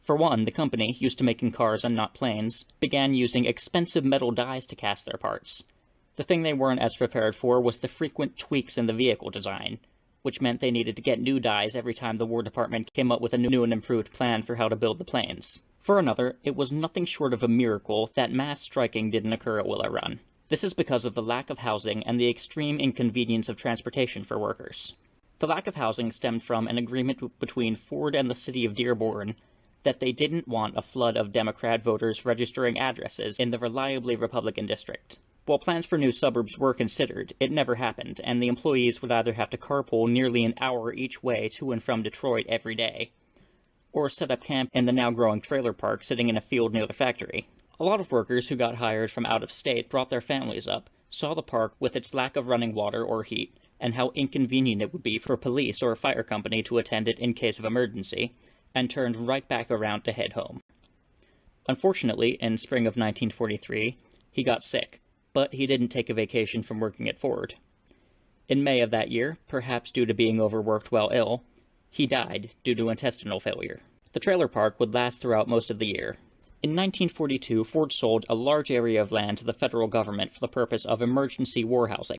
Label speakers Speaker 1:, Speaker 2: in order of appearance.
Speaker 1: For one, the company, used to making cars and not planes, began using expensive metal dies to cast their parts. The thing they weren't as prepared for was the frequent tweaks in the vehicle design, which meant they needed to get new dies every time the War Department came up with a new and improved plan for how to build the planes. For another, it was nothing short of a miracle that mass striking didn't occur at Willow Run. This is because of the lack of housing and the extreme inconvenience of transportation for workers. The lack of housing stemmed from an agreement between Ford and the city of Dearborn that they didn't want a flood of Democrat voters registering addresses in the reliably Republican district. While plans for new suburbs were considered, it never happened, and the employees would either have to carpool nearly an hour each way to and from Detroit every day, or set up camp in the now-growing trailer park sitting in a field near the factory. A lot of workers who got hired from out of state brought their families up, saw the park with its lack of running water or heat, and how inconvenient it would be for police or a fire company to attend it in case of emergency, and turned right back around to head home. Unfortunately, in spring of 1943, he got sick, but he didn't take a vacation from working at Ford. In May of that year, perhaps due to being overworked while ill, he died due to intestinal failure. The trailer park would last throughout most of the year. In 1942, Ford sold a large area of land to the federal government for the purpose of emergency war housing.